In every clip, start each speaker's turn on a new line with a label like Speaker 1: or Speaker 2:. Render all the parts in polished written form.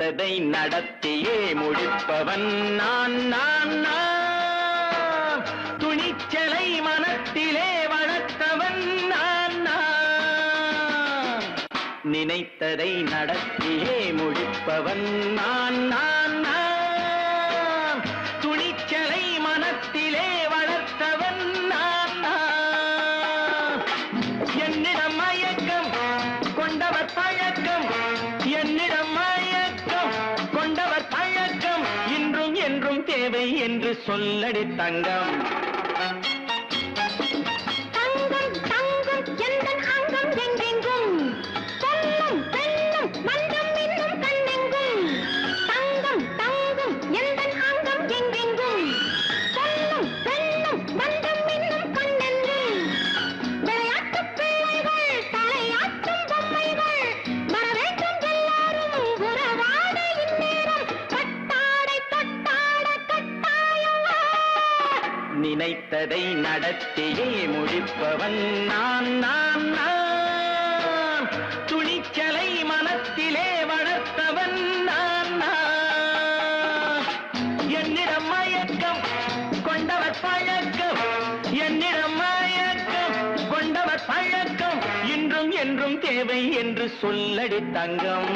Speaker 1: நினைத்ததை நடத்தியே முடிப்பவன் நான் நான் நான். துணிச்சலை மனத்திலே வளர்த்தவன் நான் நான். நினைத்ததை நடத்தியே முடிப்பவன் நான் நான் நான். துணிச்சலை மனத்திலே வளர்த்தவன் நான் நான். என்னிடம் மயக்கம் கொண்டவர் பழக்கம், என்னிடம் மயக்கம் கொண்டவர் பழக்கம், இன்றும் என்றும் தேவை என்று சொல்லடி தங்கம்.
Speaker 2: தங்கம் தங்கம் எந்தன் அங்கம் எங்கெங்கும், பொன்னும் பெண்ணும் மந்தம் இன்னும் கண்ணெங்கும். தங்கம் தங்கம் எந்தன் அங்கம் எங்கெங்கும், பொன்னும் பெண்ணும் மந்தம் இன்னும் கண்ணெங்கும். விளையாட்டு பிள்ளைகள் தலையாட்டும் பொம்மைகள், வரவேற்கும் எல்லாரும் உறவாட இந்நேரம் கட்டாடை தொட்டாட கட்டாயமா.
Speaker 1: நினைத்ததை நடத்தியே முடிப்பவன் நான் நான் நான். துணிச்சலை மனத்திலே வளர்த்தவன் நான் நான். என்னிடம் மயக்கம் கொண்டவர் பழக்கம், என்னிடம் மயக்கம் கொண்டவர் பழக்கம், இன்றும் என்றும் தேவை என்று சொல்லடி தங்கம்.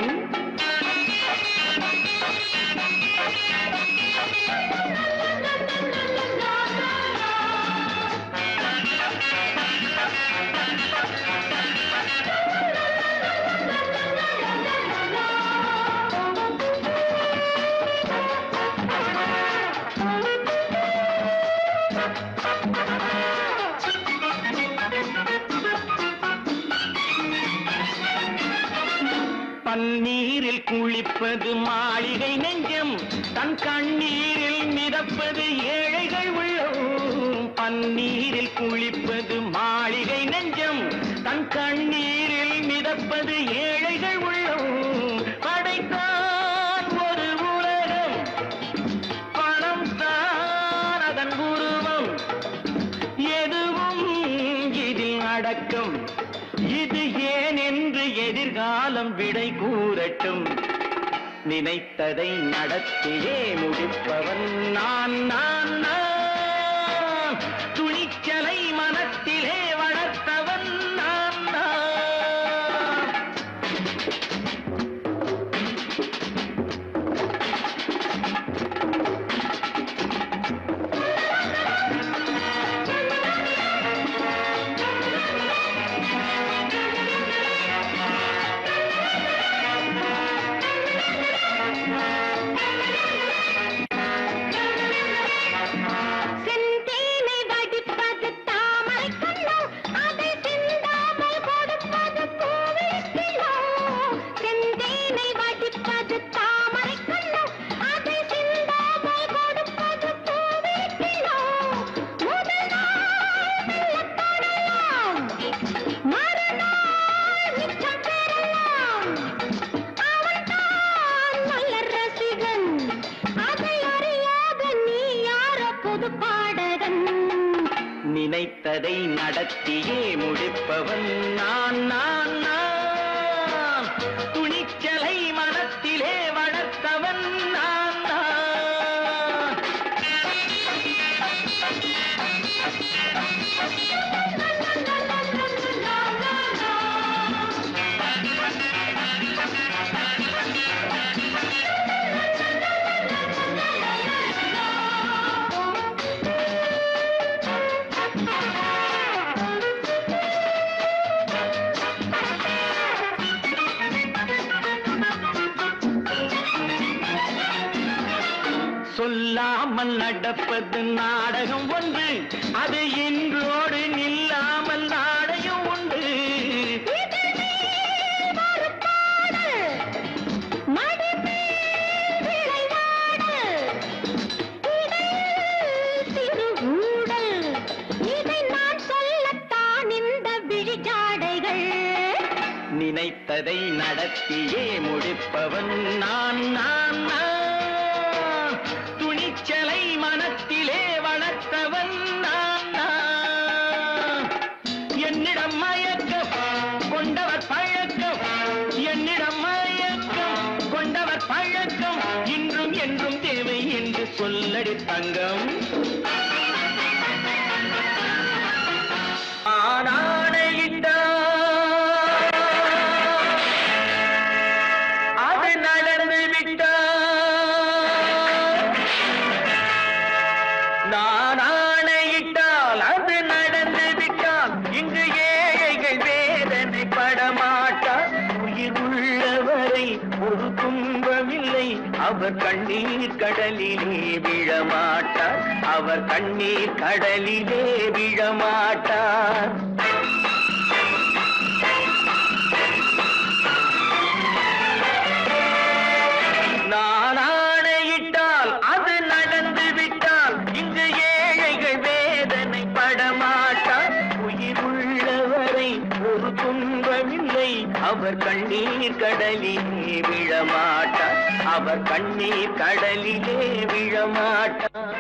Speaker 1: பன்னீரில் குளிப்பது மாளிகை நெஞ்சம், தன் கண்ணீரில் மிதப்பது ஏழைகள் உள்ளம். பன்னீரில் குளிப்பது மாளிகை நெஞ்சம், தன் கண்ணீரில் மிதப்பது ஏழைகள் உள்ளம். படைத்தான் ஒரு உலகம், பணம் தான் அதன் உருவம், எதுவும் இதில் அடக்கம். இது ஏன் என்று எதிர்காலம் விடை கூறட்டும். நினைத்ததை நடத்தியே முடிப்பவன் நான் நான் நான். துணிச்சலை மனத்திலே வளர்த்தவன் நான் நான்.
Speaker 2: செந்தேனை வடிப்பது தாமரை கண்ணோ, அதை சிந்தாமல் கொடுப்பது பூவிக்கிலோ. செந்தேனை வடிப்பது தாமரை கண்ணோ, அதை சிந்தாமல் கொடுப்பது பூவிக்கிலோ. முதல் நாள் மெல்லத் தொடலாம், மறுநாள் மிச்சம் பெறலாம். அவன்தான் மலர் ரசிகன், அதை அறியாத நீ யாரோ புது பாடகன்.
Speaker 1: நினைத்ததை நடத்தியே முடிப்பவன் நான் நான் நான். துணிச்சலை மனத்திலே வளர்த்தவன் நான் நான். சொல்லாமல் நடப்பது நாடகம் ஒன்று, அது இன்றோடு நில்லாமல் நாடகம் உண்டு.
Speaker 2: இதழ் மேல் மறுப்பாடு, மடி மேல் விளையாடு, இடையில் சிறு ஊடல், இதை நான் சொல்லத்தான் இந்த விழிஜாடைகள்.
Speaker 1: நினைத்ததை நடத்தியே முடிப்பவன் நான் நான் நான். துணிச்சலை மனத்திலே வளர்த்தவன் நான் நான். என்னிடம் மயக்கம் கொண்டவர் பழக்கம், என்னிடம் மயக்கம் கொண்டவர் பழக்கம். பழக்கம் இன்றும் என்றும் தேவை என்று சொல்லடி தங்கம். அது நடந்து விட்டால் நான் ஆணையிட்டால் அது நடந்து விட்டால் இங்கு ஏழைகள் வேதனை படமாட்டார். உயிர் உள்ளவரை ஒரு துன்பமில்லை, அவர் கண்ணீர் கடலிலே விழமாட்டார், அவர் கண்ணீர் கடலிலே விழமாட்டார். நான் ஆணையிட்டால் அது நடந்து விட்டால் இங்கு ஏழைகள் வேதனை படமாட்டார். உயிர் உள்ளவரை ஒரு துன்பமில்லை, அவர் கண்ணீர் கடலிலே விழமாட்டார், அவர் கண்ணீர் கடலிலே விழமாட்டார்.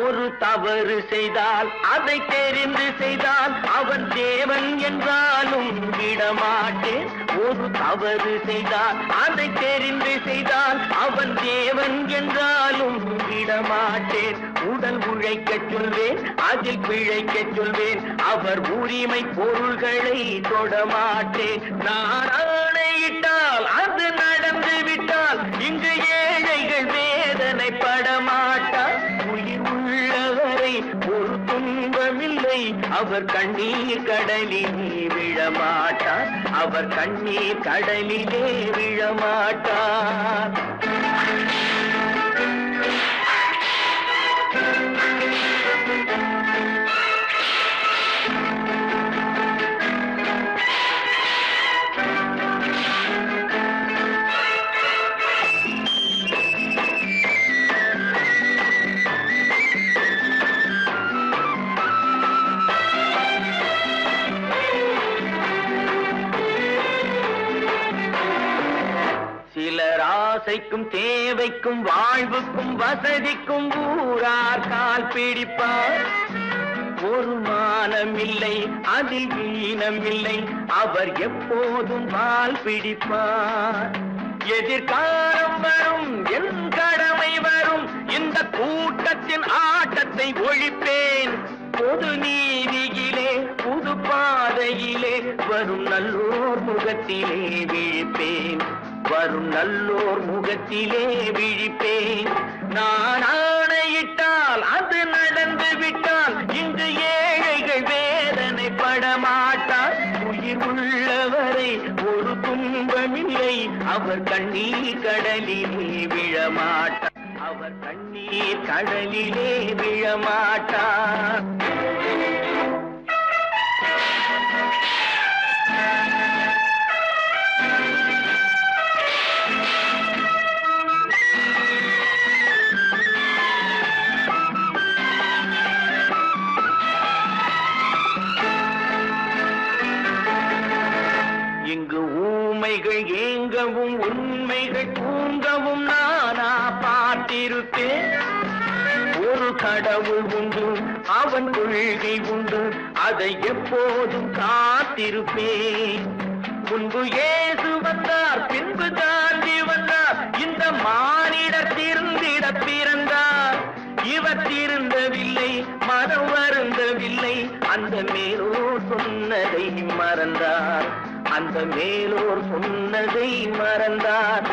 Speaker 1: ஒரு தவறு செய்தால் அதை தெரிந்து செய்தால் அவன் தேவன் என்றாலும் விடமாட்டேன். ஒரு தவறு செய்தால் அதை தெரிந்து செய்தால் அவன் தேவன் என்றாலும் விடமாட்டேன். உடல் உழைக்கச் சொல்வேன், அதில் பிழைக்கச் சொல்வேன், அவர் உரிமை பொருள்களை தொடமாட்டேன். நான் ஆணையிட்டால் அது நடந்து விட்டால் இங்கு ஏழைகள் வேதனை படமாட்டார். உயிர் உள்ளவரை ஒரு துன்பமில்லை, அவர் கண்ணீர் கடலிலே விழமாட்டார், அவர் கண்ணீர் கடலிலே விழமாட்டார். சிலர் ஆசைக்கும் தேவைக்கும் வாழ்வுக்கும் வசதிக்கும் ஊரார் கால் பிடிப்பார். ஒரு மானமில்லை, அதில் ஈனமில்லை, அவர் எப்போதும் கால் பிடிப்பார். எதிர்காலம் வரும், என் கடமை வரும், இந்த கூட்டத்தின் ஆட்டத்தை ஒழிப்பேன். பொது நீதியிலே புது பாதையிலே வரும் நல்லோர் முகத்திலே விழிப்பேன், வரும் நல்லோர் முகத்திலே விழிப்பேன். நான் ஆணையிட்டால் அது நடந்து விட்டால் இங்கு ஏழைகள் வேதனை படமாட்டார். உயிர் உள்ளவரை ஒரு துன்பமில்லை, அவர் கண்ணீர் கடலிலே விழமாட்டார், அவர் கண்ணீர் கடலிலே விழமாட்டார். இங்கு ஊமைகள் ஏங்கவும் உண்மைகள் தூங்கவும் நானா பார்த்திருப்பேன். ஒரு கடவுள் உண்டு, அவன் கொள்கை உண்டு, அதை எப்போதும் காத்திருப்பேன். முன்பு இயேசு வந்தார், பின்பு காந்தி வந்தார், இந்த மானிடர் திருந்திட பிறந்தார். இவர் திருந்தவில்லை, மனம் வருந்தவில்லை, அந்த மேலோர் சொன்னதை மறந்தார், அந்த மேலோர் சொன்னதை மறந்தார்.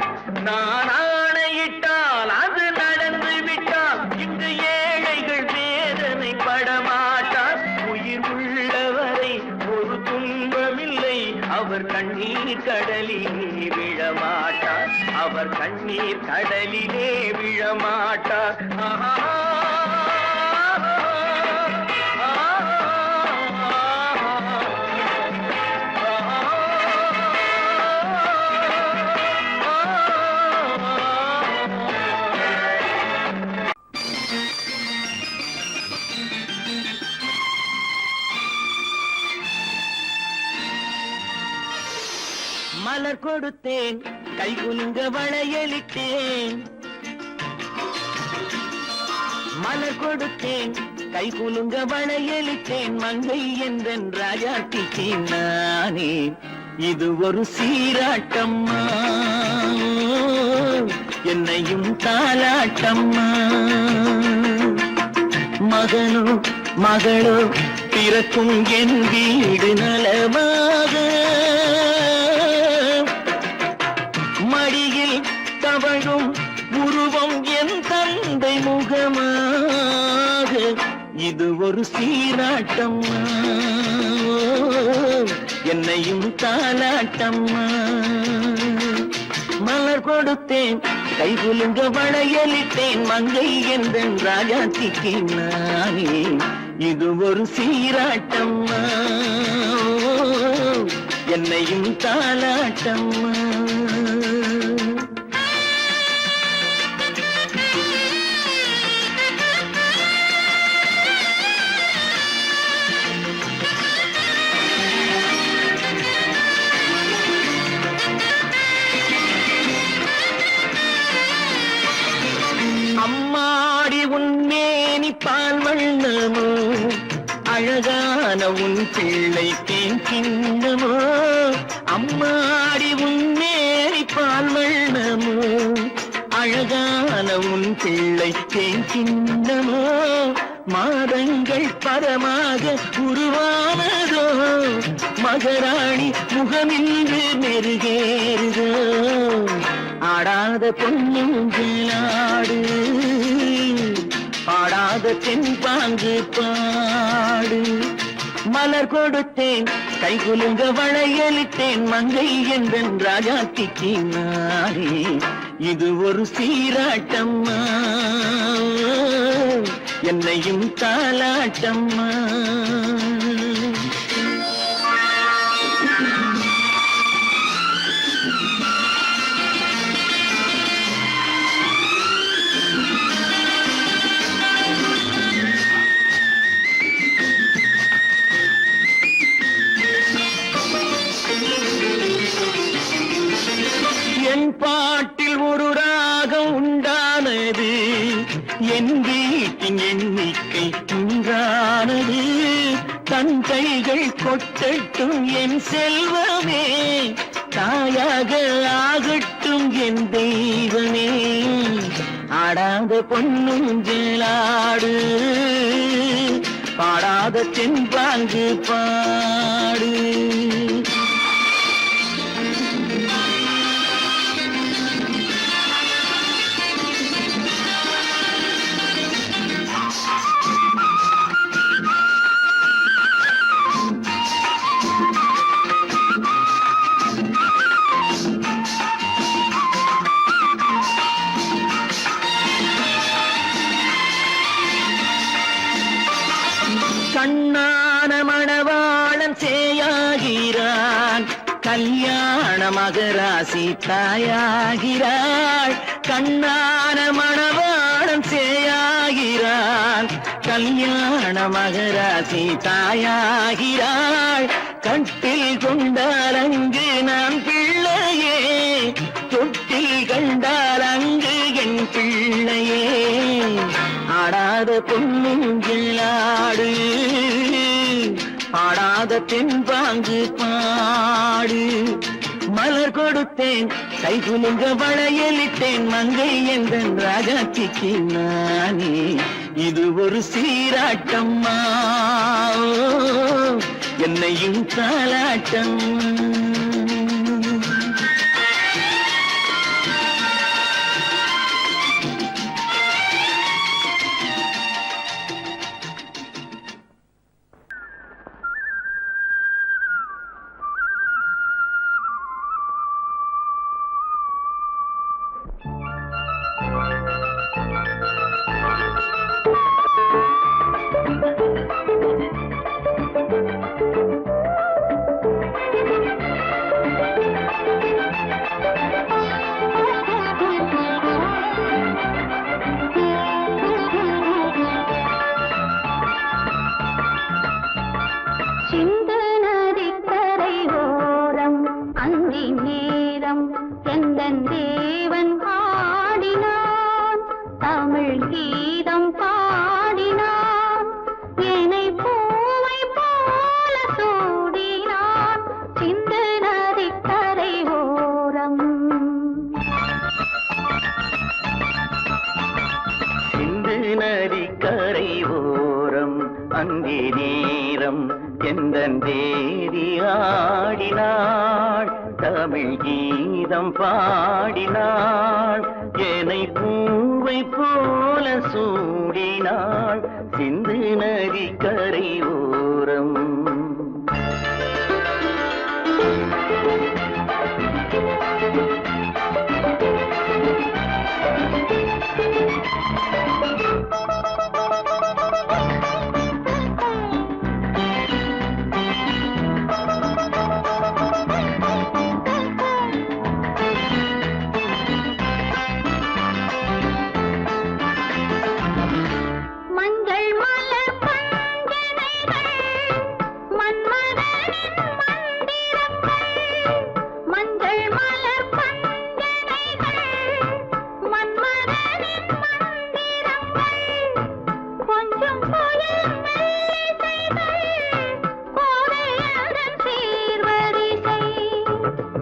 Speaker 1: நான் ஆணையிட்டால் அது நடந்து விட்டால் இங்கு ஏழைகள் வேதனை படமாட்டார். உயிர் உள்ளவரை ஒரு துன்பமில்லை, அவர் கண்ணீர் கடலிலே விழமாட்டார், அவர் கண்ணீர் கடலிலே விழமாட்டார். மலர் கொடுத்தேன், கை குலுங்க வளையலிட்டேன். மலர் கொடுத்தேன், கை குலுங்க வளையலிட்டேன் மங்கை என்றன் ராஜாத்திக்கு நானே இது ஒரு சீராட்டம்மா என்னையும் தாலாட்டம்மா மகனோ மகளோ பிறக்கும் என் வீடு நலமாக மடியில் தவழும் உருவம் என் தந்தை முகமாக இது ஒரு சீராட்டம்மா என்னையும் தாலாட்டம்மா மலர் கொடுத்தேன் கை குலுங்க வளையலிட்டேன் மங்கை என்றன் ராஜாத்திக்கு நானே இது ஒரு சீராட்டம்மா என்னையும் தாலாட்டம்மா அம்மாடி உன்மேனி பால் வண்ணமோ அழகான உன் பிள்ளை தேன் கிண்ணமோ அம்மாடி உன்மேனி பால் வண்ணமோ அழகான உன் பிள்ளை தேன் கிண்ணமோ மாதங்கள் பரமாக உருவானதோ மகராணி முகமின்று மெருகேறுதோ ஆடாத பொன்னுங்களாடு பாடாத தென்பாங்கு பாடு மலர் கொடுத்தேன் கை குலுங்க வளையலிட்டேன் மங்கை என்றன் ராஜாத்திக்கு நானே இது ஒரு சீராட்டம்மா என்னையும் தாலாட்டம்மா என் பாட்டில் ஒரு ராகம் உண்டானது என் வீட்டின் எண்ணிக்கை உண்டானது தன் கைகள் கொட்டட்டும் என் செல்வமே தாயாக ஆகட்டும் என் தெய்வமே ஆடாத பொன்னுங்களாடு பாடாத தென்பாங்கு பாடு கண்ணான மணவாளன் சேயாகிறான் கல்யாண மகராசி தாயாகிறாள் கண்ணான மணவாளன் சேயாகிறான் கல்யாண மகராசி தாயாகிறாள் கட்டில் கொண்டால் அங்கு நான் பிள்ளையே தொட்டில் கண்டால் அங்கு என் பிள்ளையே ஆடாத பொன்னுங்களாடு பாடாத தென்பாங்கு பாடு மலர் கொடுத்தேன் கை குலுங்க வளையலிட்டேன் மங்கை என்றன் ராஜாத்திக்கு நானே இது ஒரு சீராட்டம்மா என்னையும் தாலாட்டம்மா அந்தி நேரம் எந்தன் தேவி ஆடினாள் தமிழ் கீதம் பாடினாள் என்னை பூவை போல சூடினாள் சிந்து நதி கரை ஓரம்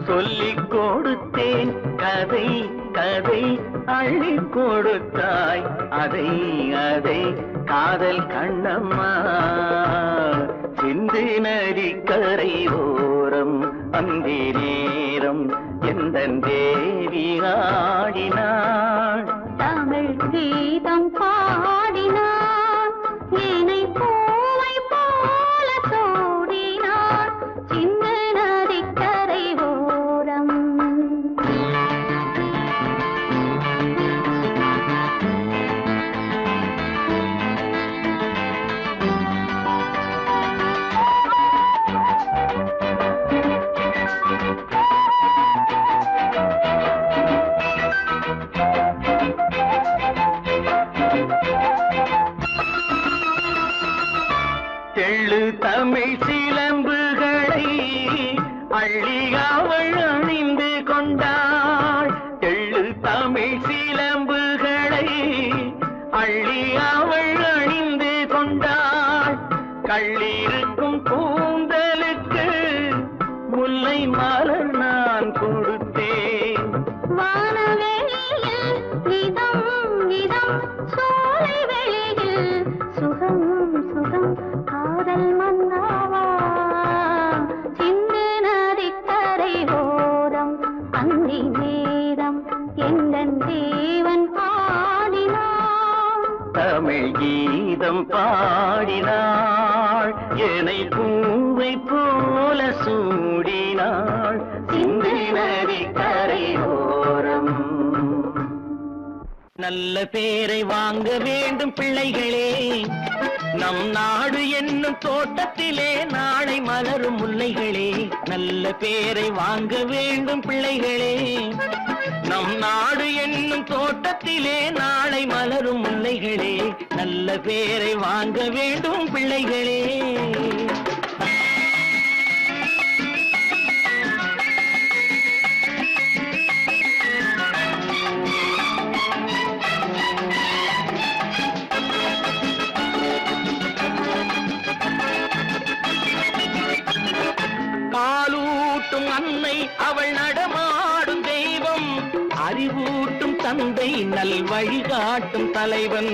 Speaker 1: சொல்லிக் கொடுத்தேன் கதை கதை அள்ளி கொடுத்தாய் அதை அதை காதல் கண்ணம்மா சிந்து நதி கரை ஓரம் அந்தி நேரம் எந்தன் தேவி ஆடினாள்
Speaker 2: தமிழ் கீதம் பாடினாள் என்னை பூவை போல சூடினாள் சின்ன நதிக்கரை ஓரம்
Speaker 1: தெள்ளு தமிழ் சிலம்புகளை அள்ளி அவள் அணிந்து கொண்டாள் தெள்ளு தமிழ் சிலம்புகளை அள்ளி அவள் அணிந்து கொண்டாள் கள்ளிருக்கும் கூந்தலுக்கு முல்லை மலர் நான் கொடுத்தேன்
Speaker 2: வானவெளியில் இதம் இதம் சோலை வெளியில் சுகம் சுகம் காதல் மன்னாவா சிந்து நதிக்கரை ஓரம் அந்தி நேரம் எந்தன் தேவன் பாடினான்
Speaker 1: தமிழ் கீதம் பாடினாள் என்னை பூவை போல சூடினாள் சிந்து நதி கரை ஓரம் நல்ல பேரை வாங்க வேண்டும் பிள்ளைகளே நம் நாடு என்னும் தோட்டத்திலே நாளை மலரும் முல்லைகளே நல்ல பேரை வாங்க வேண்டும் பிள்ளைகளே நம் நாடு என்னும் தோட்டத்திலே நாளை மலரும் முல்லைகளே நல்ல பேரை வாங்க வேண்டும் பிள்ளைகளே பாலூட்டும் அன்னை அவள் நடமாடும் தெய்வம் அறிவூட்டும் தந்தை நல் வழிகாட்டும் தலைவன்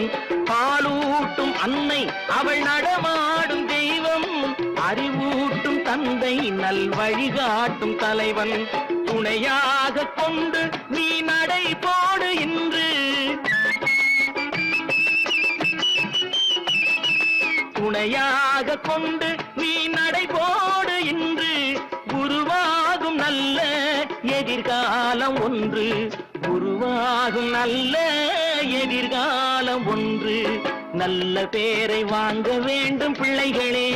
Speaker 1: பாலூட்டும் அன்னை அவள் நடமாடும் தெய்வம் அறிவூட்டும் தந்தை நல் வழிகாட்டும் தலைவன் துணையாக கொண்டு நீ நடை போடு இன்று துணையாக கொண்டு நீ நடை போடு இன்று உருவாகும் நல்ல எதிர்காலம் ஒன்று உருவாகும் நல்ல எதிர்காலம் ஒன்று நல்ல பேரை வாங்க வேண்டும் பிள்ளைகளே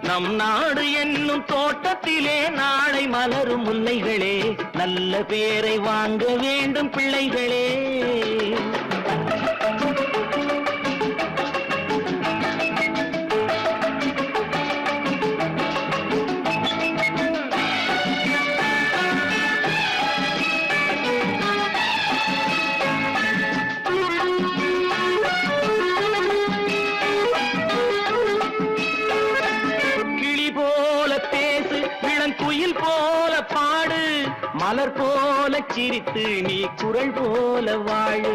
Speaker 1: நம் நாடு என்னும் தோட்டத்திலே நாளை மலரும் முல்லைகளே நல்ல பேரை வாங்க வேண்டும் பிள்ளைகளே மலர் போல சிரித்து நீ குரல் போல வாழு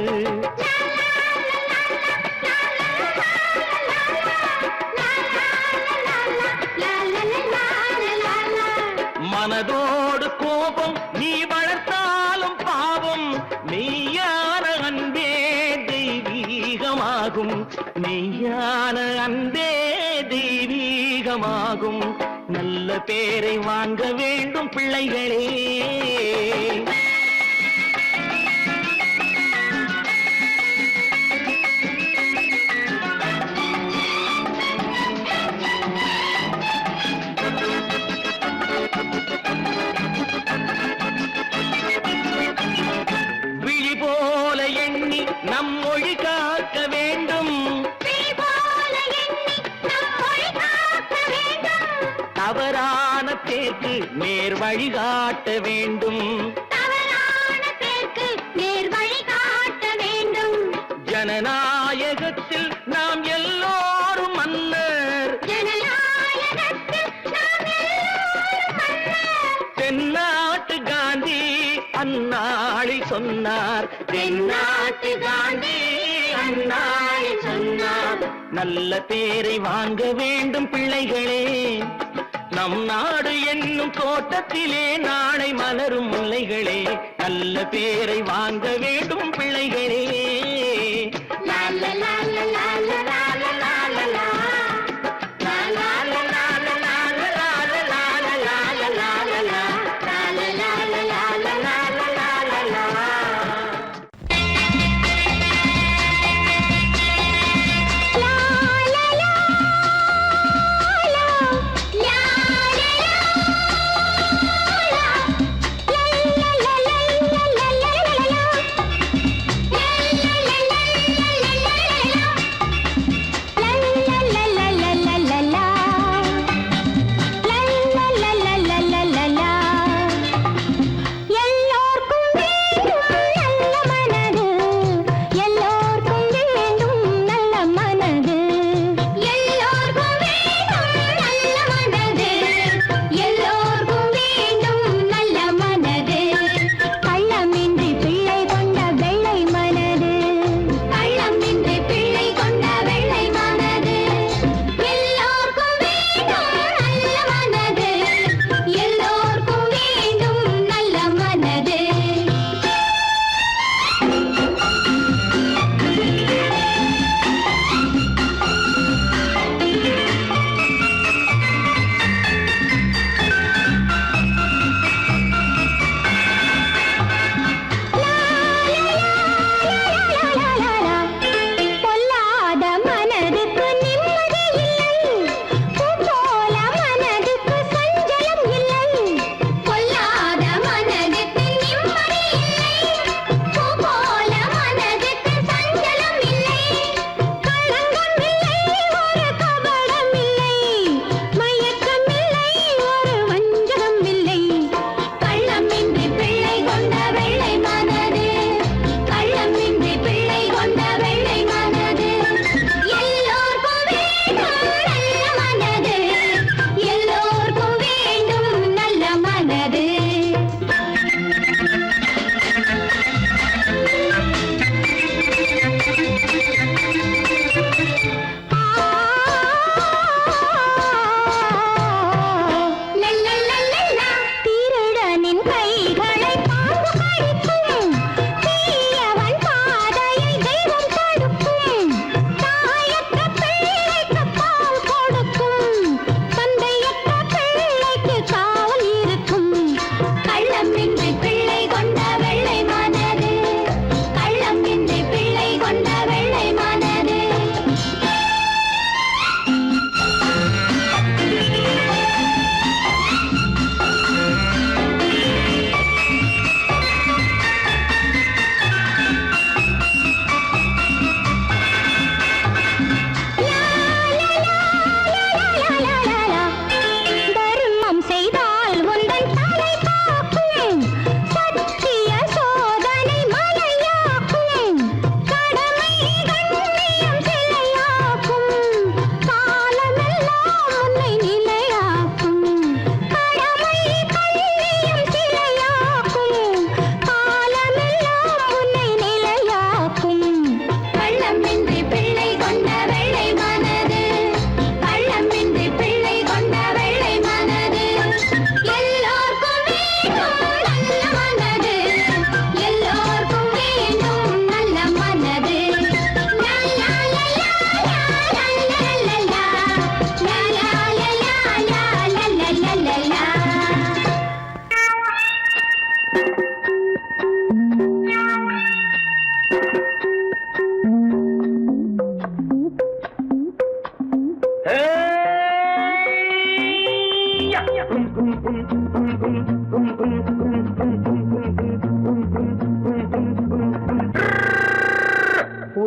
Speaker 1: கோபம் நீ வளர்த்தாலும் பாவம் மெய்யான அன்பே தெய்வீகமாகும் மெய்யான அன்பே தெய்வீகமாகும் நல்ல பேரை வாங்க வேண்டும் பிள்ளைகளே விழி போல எண்ணி நம் மொழி காக்க வேண்டும் தவறான பேருக்கு நேர் வழிகாட்ட வேண்டும் ஜனநாயகத்தில் நாம் எல்லோரும் மன்னர் தென்னாட்டு காந்தி அந்நாளில் சொன்னார் தென்னாட்டு காந்தி அந்நாளில் சொன்னார் நல்ல பேரை வாங்க வேண்டும் பிள்ளைகளே நம் நாடு என்னும் தோட்டத்திலே நாளை மலரும் முல்லைகளே நல்ல பேரை வாங்க வேண்டும் பிள்ளைகளே லா லா லா லா லா லா லா லா லா லா லா. லா லா லா லா லா லா லா லா லா லா லா லா லா லா லா. லா லா லா லா லா லா லா லா லா லா லா.
Speaker 2: La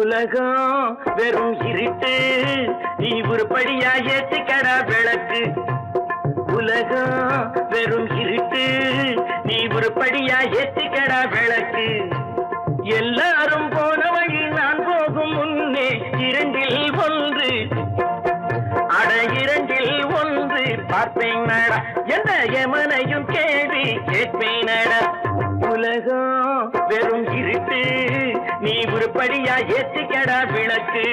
Speaker 1: உலகம் வெறும் இருட்டு, நீ உருப்படியா ஏத்திக்கடா விளக்கு. உலகம் வெறும் இருட்டு, நீ உருப்படியா ஏத்திக்கடா விளக்கு. எல்லாரும் போன வழி நான் போகும் முன்னே இரண்டில் ஒன்று, அட இரண்டில் ஒன்று பார்ப்பேன் நட, எந்த எமனையும் கேள்வி கேட்பேன் நட. உலகம் வெறும் இருட்டு, நீ உருப்படியா ஏத்திக்கடா விளக்கு.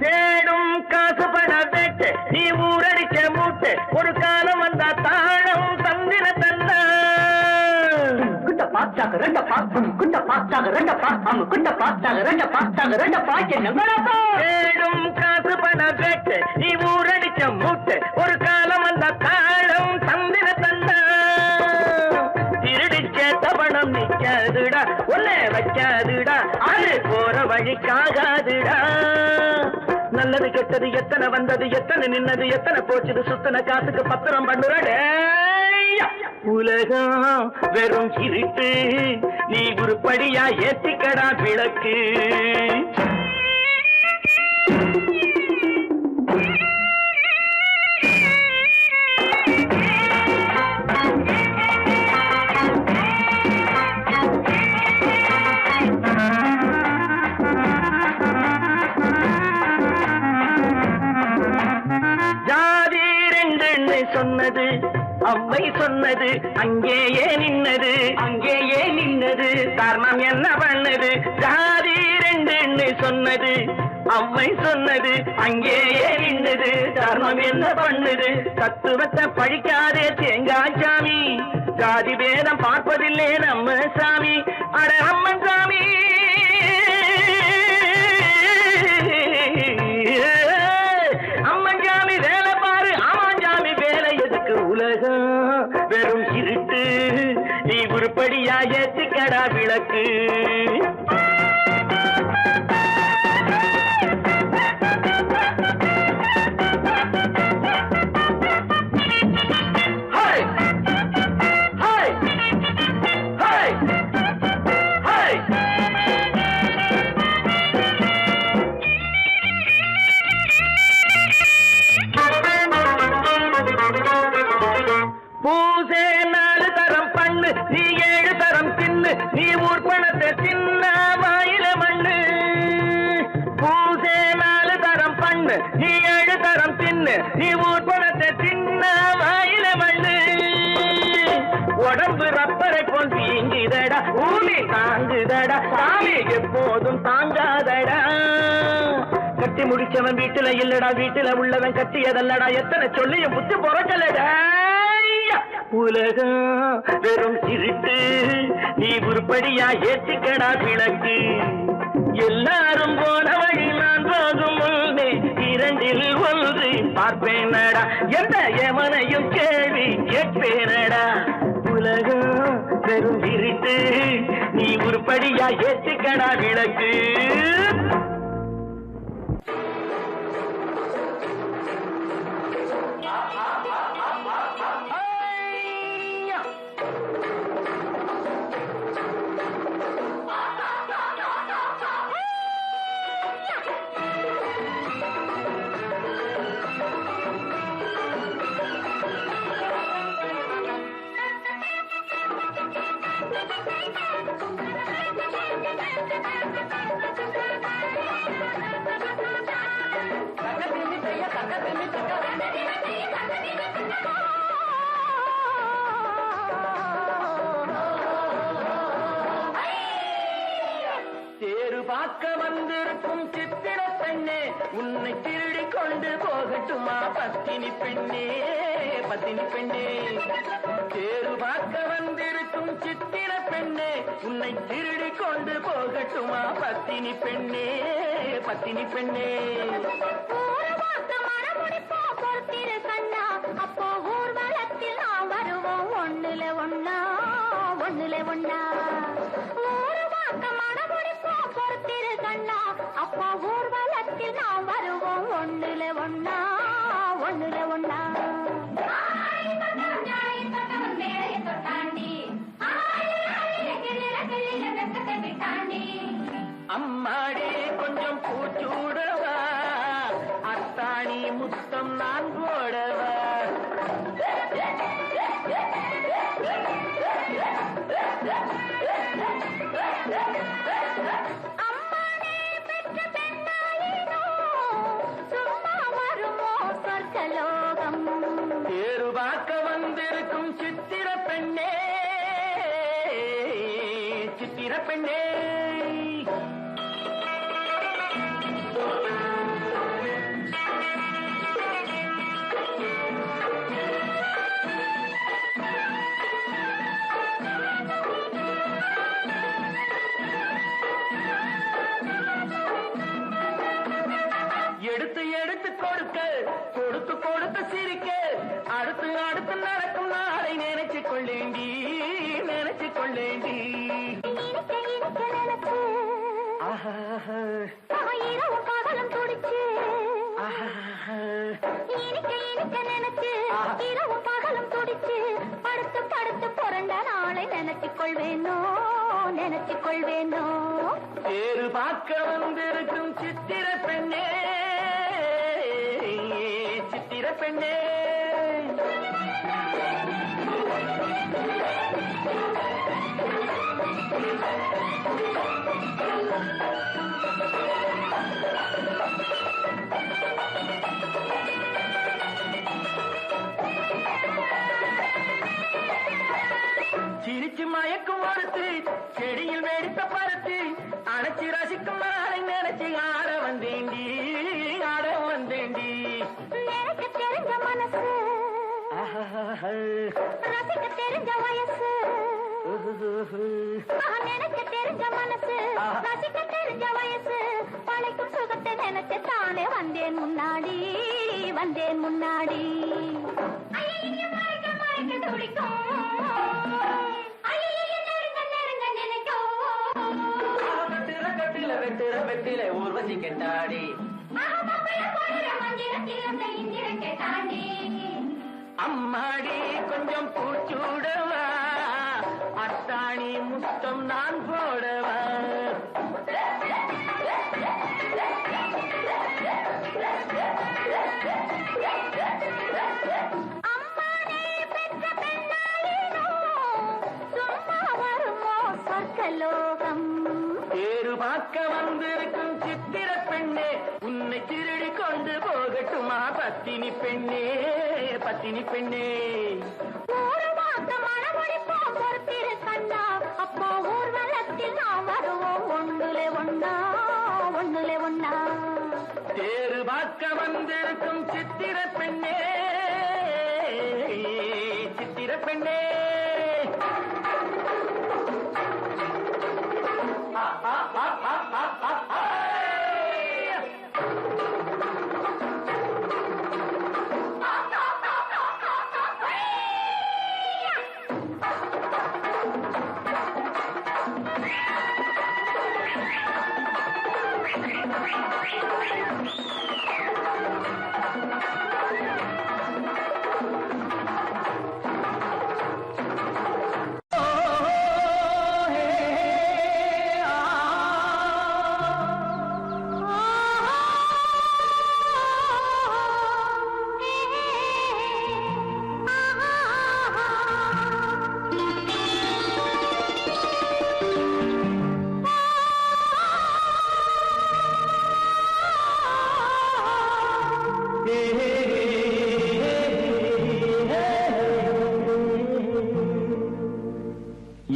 Speaker 1: தேடும் காசு பட வேட்டு, நீ ஊரடிச்ச மூட்டு, ஒரு காலம் வந்தா தாழம் தந்திர தந்தா.
Speaker 3: குண்ட பாச்சாக ரெண்ட பாக்கும், குண்ட பாச்சாக ரெண்ட பாக்கும், குண்ட பாச்சாக ரெண்ட பாச்சாக ரெண்ட பாக்க நம்பரப்பா.
Speaker 1: தேடும் காசு பட வேட்டு, நீ ஊரடிச்ச மூட்டு, ஒரு காலம் வந்தா தாழம் தந்திர தந்தா. திருடிச்ச தவணம் நிக்காதுடா, ஒல்ல வைக்காதுடா, அது போற வழிக்காகாதுடா. நல்லது கெட்டது எத்தனை வந்தது, எத்தனை நின்னது, எத்தனை போச்சுது, சுத்தன காசுக்கு பத்திரம் பண்ணுறடே. உலகம் வெறும் இருட்டு, நீ உருப்படியா ஏத்திக்கடா விளக்கு. சொன்னது அவ்வை சொன்னது, அங்கேயே நின்னது, அங்கேயே நின்னது, காரணம் என்ன பண்ணது. ஜாதி ரெண்டு சொன்னது அவ்வை சொன்னது, அங்கேயே நின்னது, காரணம் என்ன பண்ணுது. தத்துவத்தை பழிக்காதே தேங்காய் சாமி, ஜாதி வேதம் பார்ப்பதில்லே நம்ம சாமி. அட அம்மன் சாமி, அம்மன் சாமி வேலை பாரு, ஆமான் சாமி வேலை எதுக்கு. உலகம் வெறும் இருட்டு, நீ உருப்படியா ஏத்திக்கடா விளக்கு. பூசே 4 தரம் பண்ணு, நீ 7 தரம் தின்னு, நீ ஊர் பணத்தை தின்ன வாயில மண்ணு. பூசே 4 தரம் பண்ணு, நீ 7 தரம் தின்னு, நீ ஊர் பணத்தை தின்ன வாயில மண்ணு. உடம்பு ரப்பரை போல் வீங்குதடா, ஊமி தாங்குதடா, சாமி எப்போதும் தாங்காதடா. கட்டி முடிச்சவன் வீட்டுல இல்லடா, வீட்டுல உள்ளவன் கட்டியதல்லடா, எத்தனை சொல்லியும் புத்தி பொறக்கலடா. உலகம் வெறும் இருட்டு, நீ உருப்படியா ஏத்திக்கடா விளக்கு. எல்லாரும் போன வழி நான் போகும் முன்னே இரண்டில் ஒன்று பார்ப்பேனடா, எந்த எமனையும் கேள்வி கேட்பேனடா. உலகம் வெறும் இருட்டு, நீ உருப்படியா ஏத்திக்கடா விளக்கு. தேரு பார்க்க வந்திருக்கும் சித்திர பெண்ணே, உன்னை திருடி கொண்டு போகட்டுமா பத்தினி பெண்ணே, பத்தினி பெண்ணே. தேரு பார்க்க வந்திருக்கும் சித்திர பெண்ணே உன்னை திருடி கொண்டு போகட்டுமா பத்தினி பெண்ணே பத்தினி பெண்ணே
Speaker 2: ஊரு பார்த்த மணமுடிப்போம் பொறுத்திரு கண்ணா அப்போ ஊர்வலத்தில் நாம் வருவோம் ஒண்ணுல ஒண்ணா ஒண்ணுல ஒண்ணா ஊரு பார்த்த மணமுடிப்போம் பொறுத்திரு கண்ணா அப்போ ஊர்வலத்தில் நாம் வருவோம் ஒண்ணுல ஒண்ணா ஒண்ணுல ஒண்ணா
Speaker 1: அம்மாடி கொஞ்சம் பூச்சூடவா அத்தாணி முத்தம் நான் போடவா
Speaker 2: அம்மானே பெற்ற பெண்ணாயினோ சும்மா வருமோ சொர்க்கலோகம்
Speaker 1: தேரு பார்க்க வந்திருக்கும் சித்திர பெண்ணே சித்திர பெண்ணே எடுத்து எடுத்து கொடுக்க கொடுத்து கொடுத்து சிரிக்க அடுத்து அடுத்து நடக்கும் நாளை நினைச்சு கொள்ளேண்டி நினைச்சு கொள்ளேண்டி
Speaker 2: இனிக்க இனிக்க நினைச்சு இரவு பகலும் துடிச்சு இனிக்க இனிக்க நினைச்சு இரவு பகலும் துடிச்சு படுத்து படுத்து புரண்ட நாளை நினைச்சுக் கொள்வேனோ நினைச்சுக் கொள்வேனோ
Speaker 1: தேரு பார்க்க வந்திருக்கும் சித்திர பெண்ணே சித்திர பெண்ணே சிரிச்சு மயக்கும் ஒருத்து செடியில் வெடித்த பருத்து அணைச்சி ரசிக்கும் நாளை நினைச்சு ஆட வந்தேண்டி ஆட வந்தேண்டி
Speaker 2: எனக்கு தெரிஞ்ச மனசு ரசிக்க தெரிஞ்ச வயசு நினைக்க தெரிஞ்ச மனசு ரசிக்க தெரிஞ்ச வயசு பழைக்கும் சுகத்தை நினைச்சு தானே வந்தேன் முன்னாடி வந்தேன் முன்னாடி
Speaker 1: கட்டில வெட்டுற வெட்டில ஊர்வசி கெட்டாடி அம்மாடி கொஞ்சம் பூச்சூடவா அத்தாணி முத்தம் நான் போடவா
Speaker 2: அம்மானே பெற்ற பெண்ணாயினோ சும்மா வருமோ சொர்க்கலோகம்
Speaker 1: தேரு பார்க்க வந்திருக்கும் சித்திர பெண்ணே உன்னை திருடி கொண்டு போகட்டுமா பத்தினி பெண்ணே பத்தினி பெண்ணே
Speaker 2: ஊரு பார்த்த மணமுடிப்போம் பொறுத்திரு கண்ணா அப்போ ஊர்வலத்தில் நாம் வருவோம் ஒண்ணுல ஒண்ணா ஒண்ணுல ஒண்ணா
Speaker 1: தேரு பார்க்க வந்திருக்கும் சித்திர பெண்ணே சித்திர பெண்ணே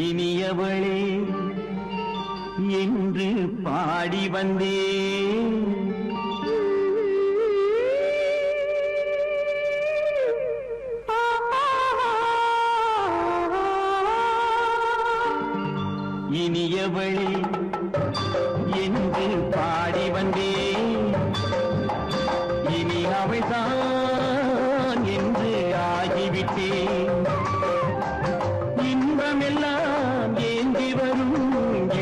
Speaker 1: இனியவளே என்று பாடி வந்தேன் அவள்தான் என்று ஆகிவிட்டேன். இன்பமெல்லாம் ஏந்தி வரும்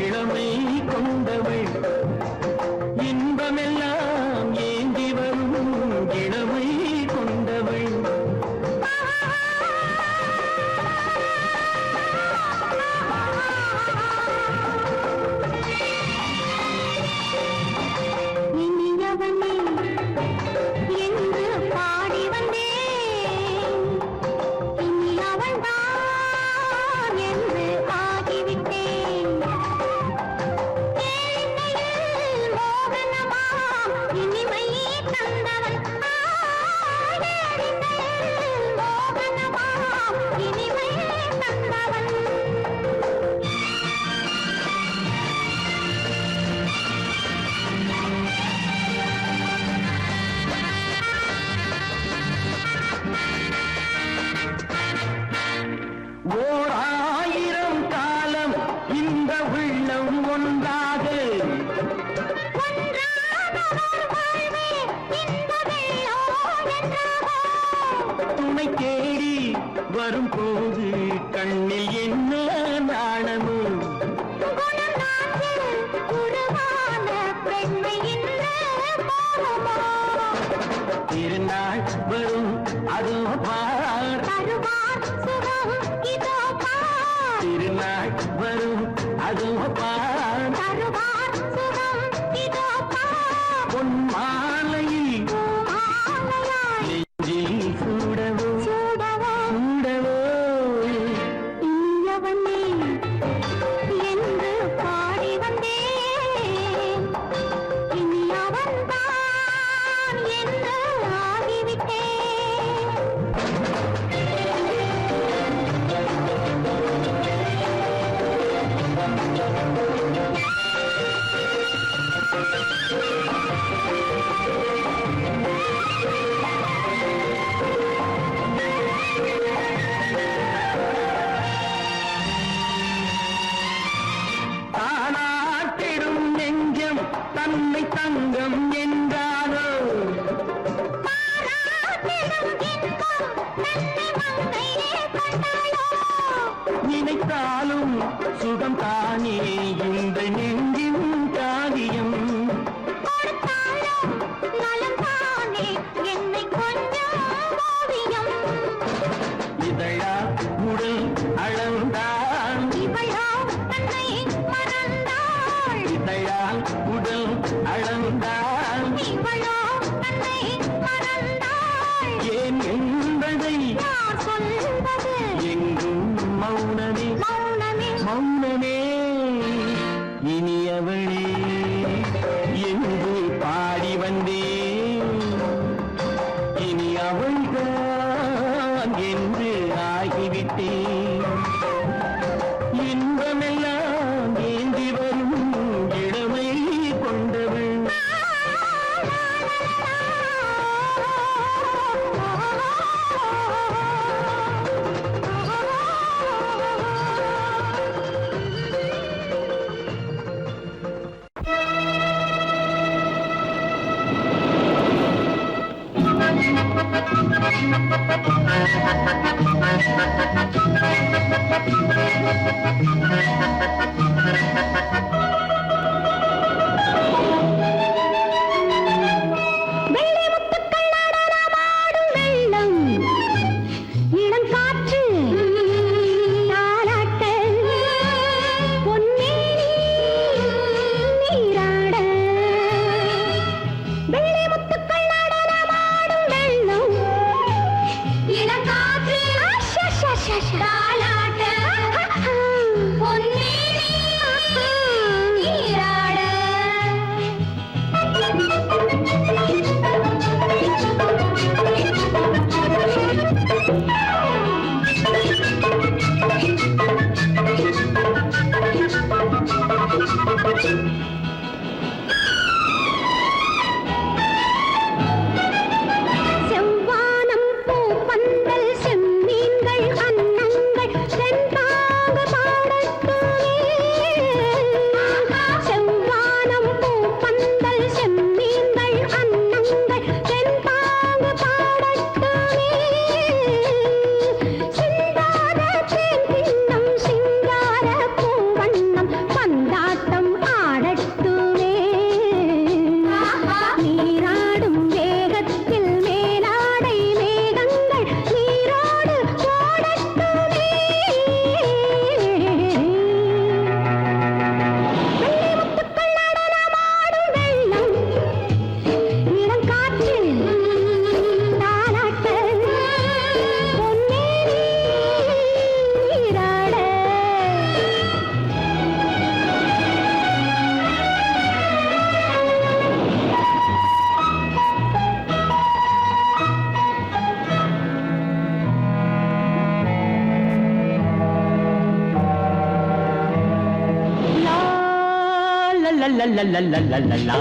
Speaker 1: இளமை கொண்டவள், இன்பமெல்லாம் ஏந்தி வரும் இளமை கொண்டவள்.
Speaker 2: இனியவனே என்று பாடி வந்தேன், இனி அவள்தான் என்று ஆகிவிட்டேன். ஏழையில் மோகனமா இனிமை தந்தவன், ஏழையில் மோகனமா இனிமை தந்தவன்.
Speaker 1: ஓர் ஆயிரம் காலம் இந்த உள்ளம் ஒன்றாக துணை தேடி வரும் போது கண்ணில் என்ன நாணமும் திருநாள் வரும் அதோ பார், திருநாள் வரும் அதோ பார். பொன் மாலையில் நெஞ்சில் சூடவோ சூடவோ.
Speaker 2: என்று பாடி வந்தேன், இனி அவன்தான் என்று ஆகிவிட்டேன்.
Speaker 1: தானாட்டிடும் நெஞ்சம் தன்னை தங்கம் என்றாரோ, நினைத்தாலும் சுகம் தானே இந்த நெஞ்சின் காரியம். இதழா உடல் அளந்தான், இதழால் உடல் அளந்தான். ஏன் என்பதை எங்கும் மௌனமே மௌனமே. இனியவளே என்று பாடி வந்தேன், இனி அவள்தான் என்று ஆகிவிட்டேன். இன்பமெல்லாம் ஏந்தி வரும் இளமை கொண்டவள்.
Speaker 2: செவ்வானம் பூ பந்தல் செம்மீன்கள் அன்னங்கள்
Speaker 1: லா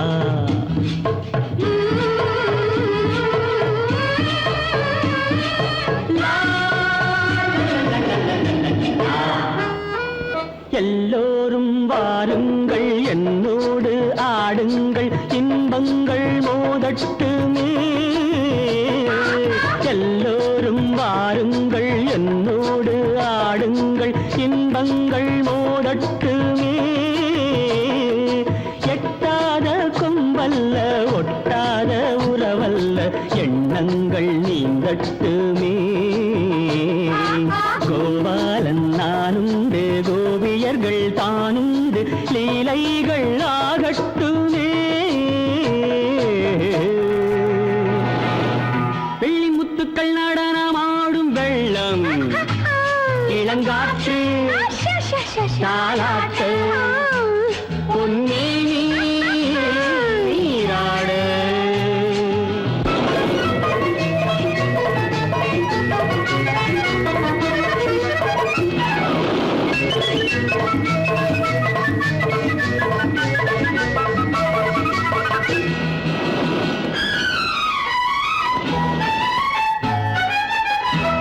Speaker 1: எல்லோரும் வாருங்கள் என்னோடு ஆடுங்கள் இன்பங்கள் மோதட்டுமே எல்லோரும் வாருங்கள் என்னோடு ஆடுங்கள் இன்பங்கள் மோதட்டுமே எட்டாத கொம்பல்ல ஒட்டாத உறவல்ல எண்ணங்கள் நீந்தட்டுமே கோபாலன் நானுண்டு கோபியர்கள் தானுண்டு லீலைகள் ஆகட்டுமே வெள்ளி முத்துக்கள் நடனமாடும் வெள்ளம் இளங்காற்று தாலாட்டு பொன்னே நீராடு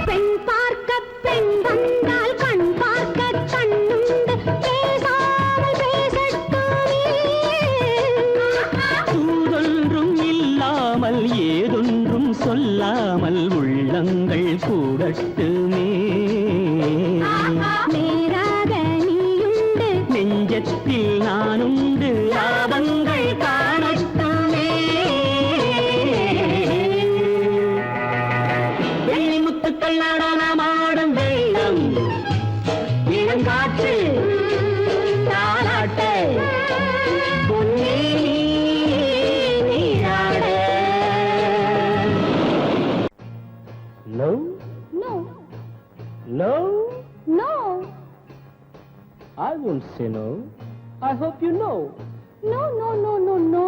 Speaker 2: பெண் பார்க்க பெண் வந்தால் கண் பார்க்க கண்ணுண்டு பேசாமல் பேசட்டுமே
Speaker 1: தூதொன்றும் இல்லாமல் ஏதொன்றும் சொல்லாமல் உள்ளங்கள் கூடட்டுமே
Speaker 2: நேராக நீயுண்டு
Speaker 1: நெஞ்சத்தில் நானுண்டு லாபங்கள் காணட்டுமே வெள்ளி முத்துக்கள் நடனமாடும் வெள்ளம் இளங்காற்று தாலாட்டு பொன்னே நீராடு No,
Speaker 2: No,
Speaker 1: no,
Speaker 2: no,
Speaker 1: I won't say no. I hope you know.
Speaker 2: no, no, no, no, no.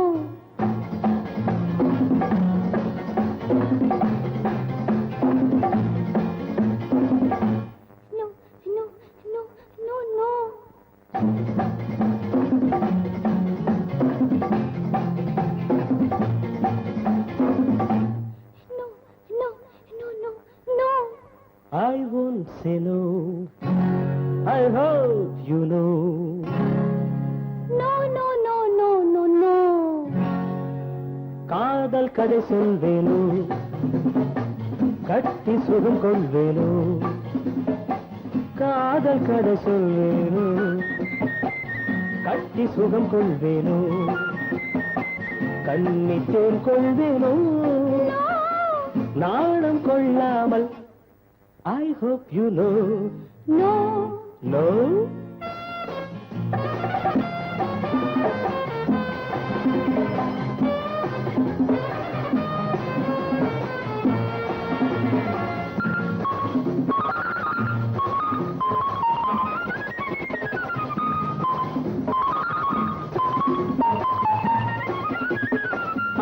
Speaker 2: No, no, no, no, no. No, no, no, no, no.
Speaker 1: I won't say no. I hope you know.
Speaker 2: No, no, no, no, no, no.
Speaker 1: காதல் கதை சொல்வேனோ கட்டி சுகம் கொள்வேனோ காதல் கதை சொல்வேனோ கட்டி சுகம் கொள்வேனோ கண்ணித்தேன் கொள்வேனோ நாணம் கொள்ளாமல் I hope you know.
Speaker 2: No,
Speaker 1: No?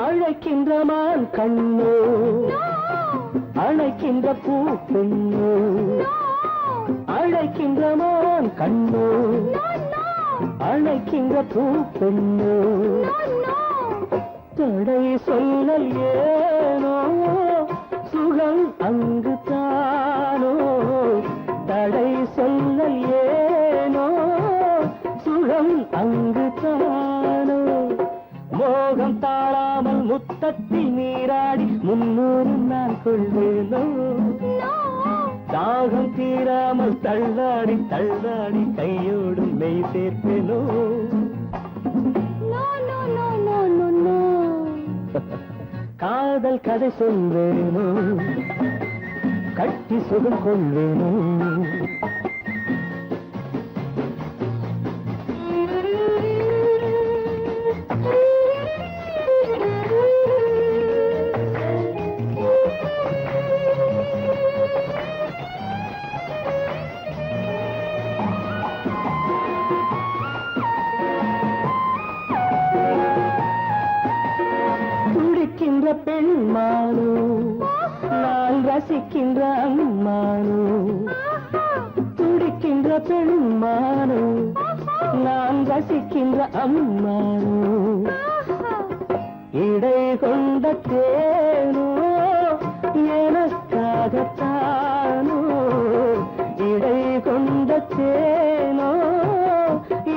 Speaker 1: அழைக்கின்ற மான் கண்ணோ அழைக்கின்ற பூ பெண்ணோ அழைக்கின்ற மான் கண்ணோ அழைக்கின்ற பூ பெண்ணோ தடை சொல்லல் ஏனோ சுகம் அங்கு தானோ தடை சொல்லல் ஏனோ சுகம் அங்கு தானோ மோகம் தாழாமல் முத்தத்தில் நீராடி 300 நான் கொள்வேனோ தாகம் தீராமல் தள்ளாடி தள்ளாடி கையோடும் மெய் சேர்ப்பேனோ
Speaker 2: no, no, no, no, no, no.
Speaker 1: காதல் கதை சொல்வேனோ கட்டி சுகம் கொள்வேனோ துடிக்கின்ற பெண்மானோ நான் ரசிக்கின்ற அம்மானோ துடிக்கின்ற பெண்மானோ நான் ரசிக்கின்ற அம்மானோ இடை கொண்ட தேனோ எனக்காகத்தானோ இடை கொண்ட தேனோ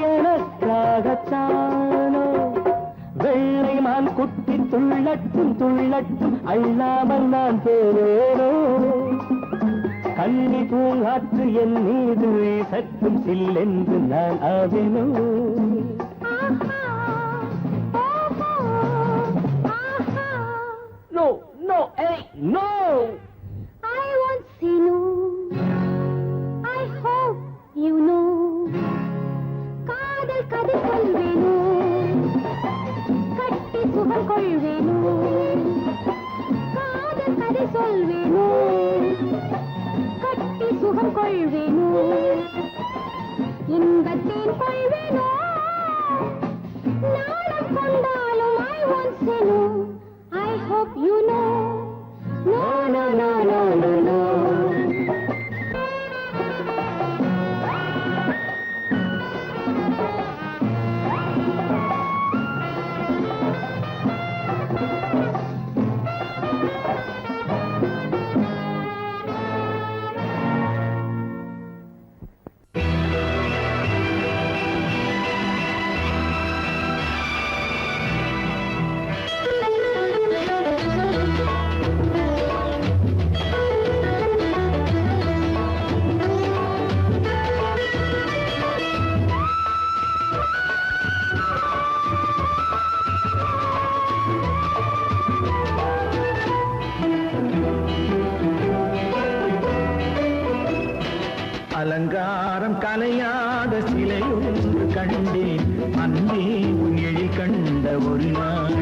Speaker 1: எனக்காகத்தானோ வெள்ளை மான் குட்டி துள்ளட்டும் துள்ளட்டும் அள்ளாமல் நான் போவேனோ கண்ணி பூங்காற்று என் மீது சற்றும் சில்லென்று நான் ஆவேனோ No, no, hey, no!
Speaker 2: I won't say no. I hope you know. காதல் கதை சொல்வேனோ கட்டி சுகம் கொள்வேனோ காதல் கதை சொல்வேனோ கட்டி சுகம் கொள்வேனோ இன்பத்தேன் கொள்வேனோ நாளம் கொண்டாலும் I won't say no. I hope you know. No, no, no, no, no, no.
Speaker 1: அலங்காரம் கலையாத சிலையொன்று கண்டேன் அன்பே உன் எழில் கண்ட ஒரு நாள்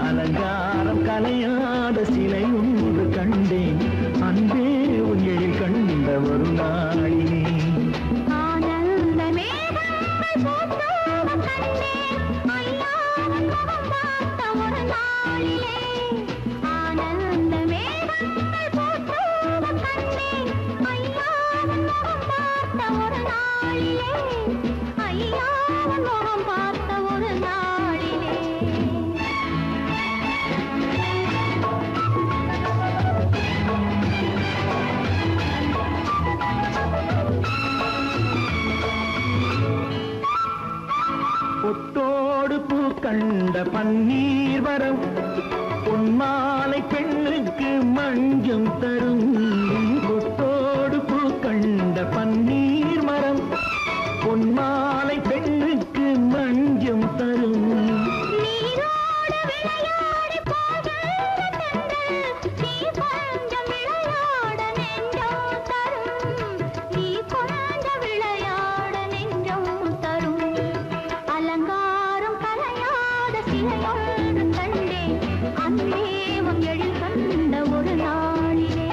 Speaker 1: அலங்காரம் கலையாத சிலையொன்று கண்டேன் அன்பே உன் எழில் கண்ட ஒரு நாளினே
Speaker 2: ஆனந்த மேகங்கள் போற்றோடு கண்டேன் ஐயாவின் முகம் பார்த்த ஒரு நாளிலே ஆனந்த மேகங்கள் போற்றோடு கண்டேன் ஐயாவின் முகம் பார்த்த ஒரு நாளிலே ஐயாவின் முகம் பார்த்த ஒரு நாளிலே
Speaker 1: பொட்டோடு பூ கண்ட பன்னீர் வரம் பொன்மாலை பெண்ணுக்கு மஞ்சம் தரும் பொட்டோடு பூ கண்ட பன்னீர் மரம் பொன்மாலை பெண்ணுக்கு மஞ்சம் தரும்
Speaker 2: நீரோடு விளையாடி போகின்ற தென்றல் நீ கொஞ்சம் விளையாட நெஞ்சம் தரும் நீ கொஞ்சம் விளையாட நெஞ்சம் தரும் அலங்காரம் கலையாத சிலையொன்று கண்டேன் அன்பே உன் எழில் கண்ட ஒரு நாளிலே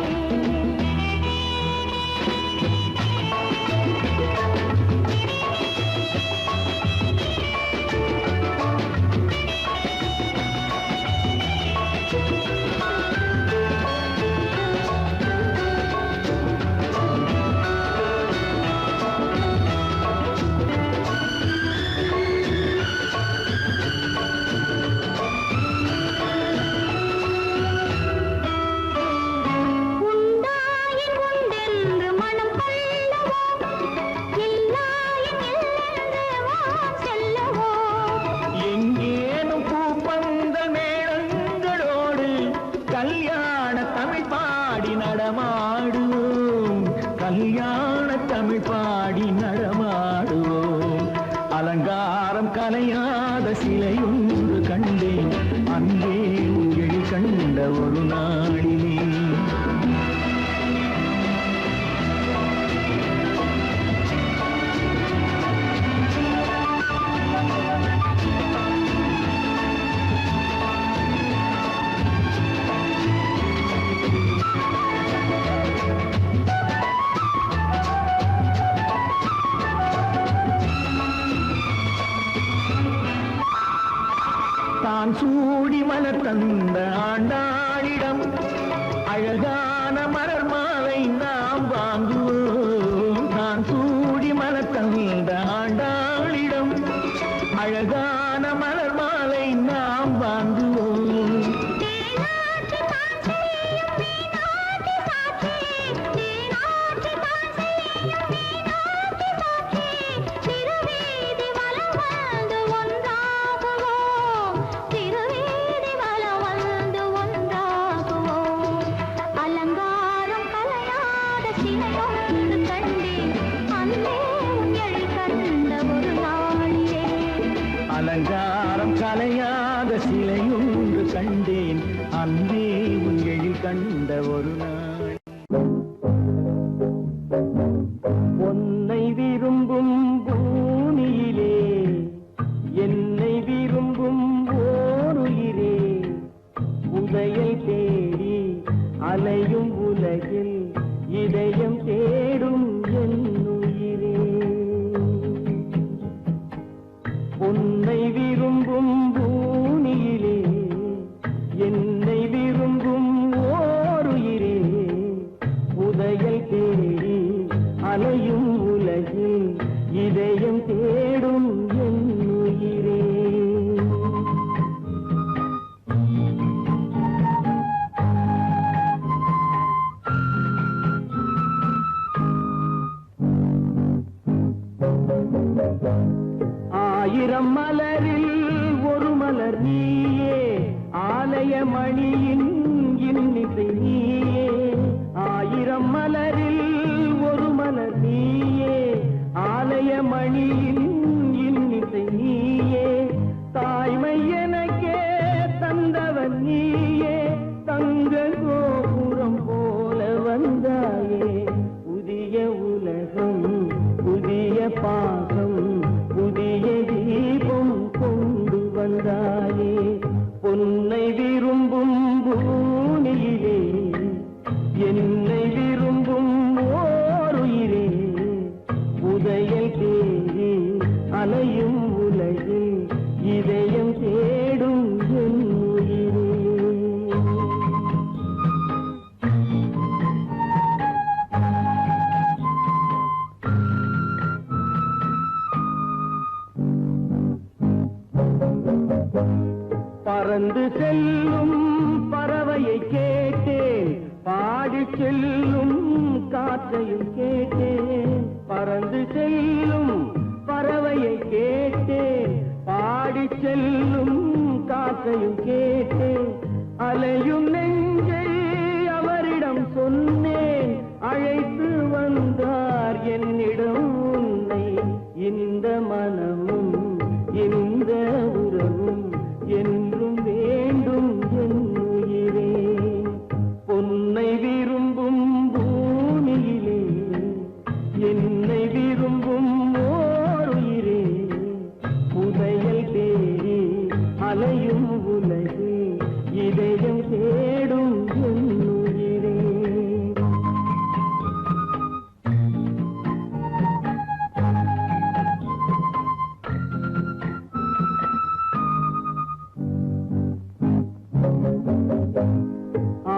Speaker 2: உண்டாயின் உண்டென்று மனம் கொள்ளவோ இல்லாயின் இல்லென்று வான் செல்லவோ
Speaker 1: எங்கேனும் பூப்பந்தல் மேளங்களோடு கல்யாண தமிழ் பாடி நடமாடுவோம் கல்யாண தமிழ் பாடி நடமாடுவோம் அலங்காரம் கலையாத சிலையொன்று கண்டேன் அன்பே உன் எழில் கண்ட ஒரு நாளிலே தான் சூடி மலர் தந்த ஆண்டாளிடம் அழகான மலர் மாலை நாம் வாங்குவோம் தான் சூடி மலர் தந்த ஆண்டாளிடம் கண்ட ஒரு நாள் உன்னை விரும்பும் பூமியிலே என்னை விரும்பும் ஓருயிரே உதயை தேடி அலையும் உலகில் இதயம் தேடும் என் உயிரே உன்னை விரும்பும் பூமியிலே என்னை விரும்பும் ஓருயிரே உதயை தேடி அலையும் உலகில் இதயம் தேடும் என் உயிரே ஆயிரம் மலரில் ஒரு மலர் நீயே ஆலய மணியின் இன்னிசை நீயே ஆயிரம் மலரில் ஒரு மலர் நீயே ஆலய மணியின் இன்னிசை நீயே தாய்மை எனக்கே தந்தவன் நீயே தங்க கோபுரம் போல வந்தாயே புதிய உலகம் புதிய பாகம் புதிய தீபம் கொண்டு வந்தாயே பொன்னை விரும்பும் பூமியிலே என்னை விரும்பும் ஓருயிரே உதயை தேடி அலையும் உலகில் இதயம் தேடும் என் உயிரே பறந்து செல்லும் பறவையை கேட்டேன் பாடி செல்லும் காற்றையும் கேட்டேன் பறந்து செல்லும் பறவையை கேட்டேன் பாடி செல்லும் காற்றையும் கேட்டேன் அலையும் நெஞ்சை அவரிடம் சொன்னேன் அழைத்து வந்தார் என்னிடம் உன்னை இந்த மனமும் இந்த உறவும் என்றும் வேண்டும் என் உயிரே பொன்னை விரும்பும் பூமியிலே என்னை விரும்பும் ஓருயிரே உதயை தேடி அலையும் உலகு இதயம் தேடும் என் உயிரே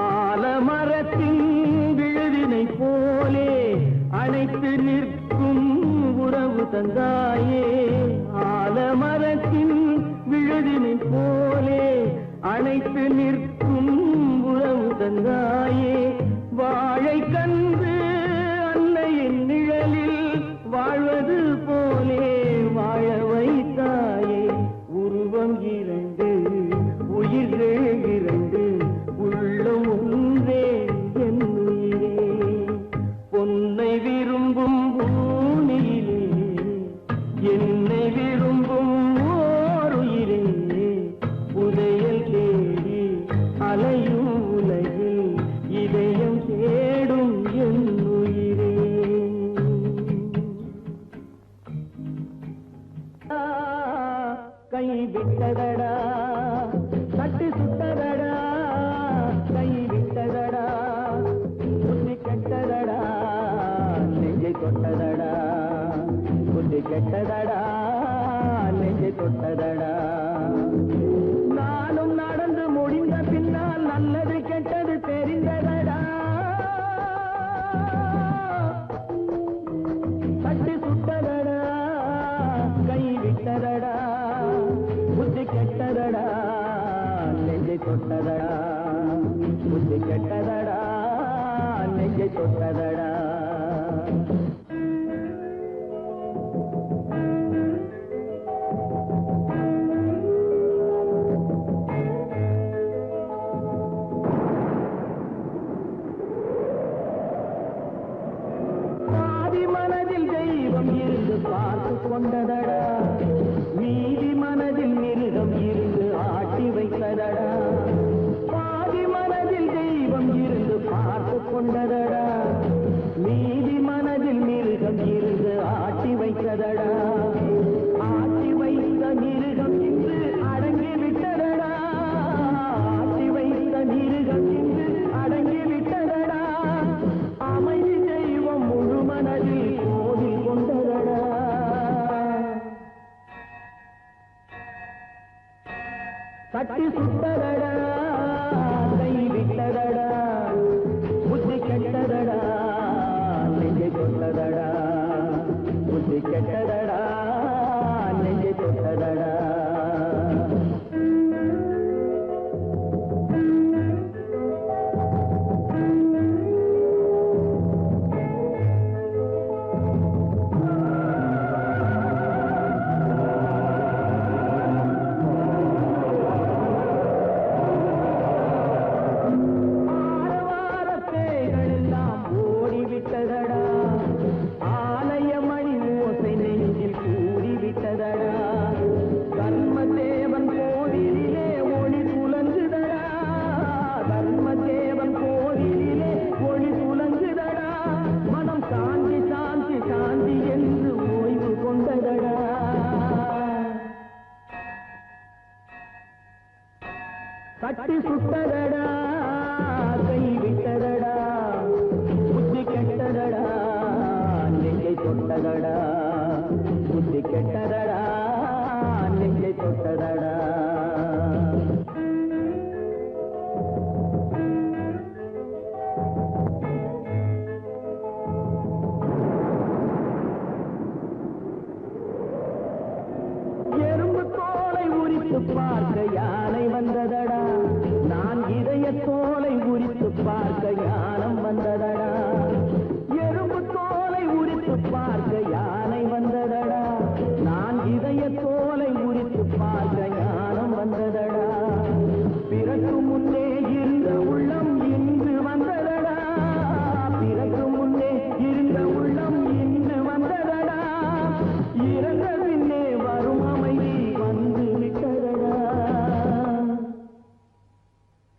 Speaker 1: ஆலமரத்தின் விழுதினை போலே அணைத்து நிற்கும் உறவு தந்தாயே ஆலமரத்தின் விழுதினை போலே அணைத்து நிற்கும் உறவு தந்தாயே வாழை கன்று அன்னையின் நிழலில் வாழ்வது போலே வாழ வைத்தாயே உருவம் இரண்டு உயிர்கள் இரண்டு உள்ளம் ஒன்றே என் உயிரே பொன்னை விரும்பும் பூமியிலே என்னை விரும்பும் ஓருயிரே உதயல் தேடி அலையும் உலகில் இதயம் தேடும் என் உயிரே கை விட்டதடா தட்டு சுட்டதடா கை விட்டதடா புத்தி கெட்டதடா நெஞ்சை தொட்டதடா புத்தி கெட்டதடா நெஞ்சை தொட்டதடா நானும் நடந்து முடிந்த பின்னால் நல்லது கெட்டது தெரிந்ததடா தட்டு சுட்டதடா கை விட்டதடா புத்தி கெட்டதடா நெஞ்சை தொட்டதடா புத்தி கெட்டதடா நெஞ்சை தொட்டதடா பாதி மனதில் தெய்வம் இருந்து பார்த்து கொண்டதடா மீதி மனதில் மிருகம் இருந்து ஆட்டி வைத்ததடா பாதி மனதில் தெய்வம் கொண்டதடா மீதி மனதில் மிருகம் இருந்து ஆட்டி வைத்ததடா ஆட்டி வைத்த மிருகம் இன்று அடங்கி விட்டதடா ஆட்டி வைத்த மிருகம் இன்று அடங்கி விட்டதடா அமைதி தெய்வம் முழு மனதில் கோவில் கொண்டதடா சட்டி சுட்டதடா கை விட்டதடா புத்தி கெட்டதடா நெஞ்சை தொட்டதடா புத்தி கெட்டதடா நெஞ்சை தொட்டதடா சட்டி சுட்டதடா கை விட்டதடா புத்தி கெட்டதடா நெஞ்சை தொட்டதடா புத்தி கெட்டதடா நெஞ்சை தொட்டதடா எறும்பு தோலை உரித்து பார்க்க யானை வந்ததடா நான் இதய தோலை உரித்து பார்க்க ஞானம் வந்ததடா எறும்பு தோலை உரித்து பார்க்க யானை வந்ததடா நான் இதய தோலை உரித்து பார்க்க ஞானம் வந்ததடா பிறகு முன்னே இருந்த உள்ளம் இன்று வந்ததடா பிறகு முன்னே இருந்த உள்ளம் இன்று வந்ததடா இறந்த பின்னே வரும் அமைதி வந்து விட்டதடா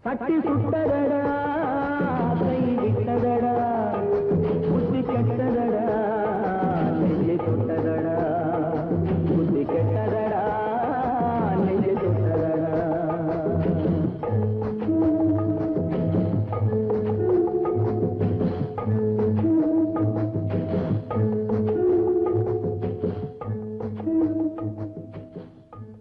Speaker 1: சட்டி சுட்டதடா கை விட்டதடா புத்தி கெட்டதடா நெஞ்சை தொட்டதடா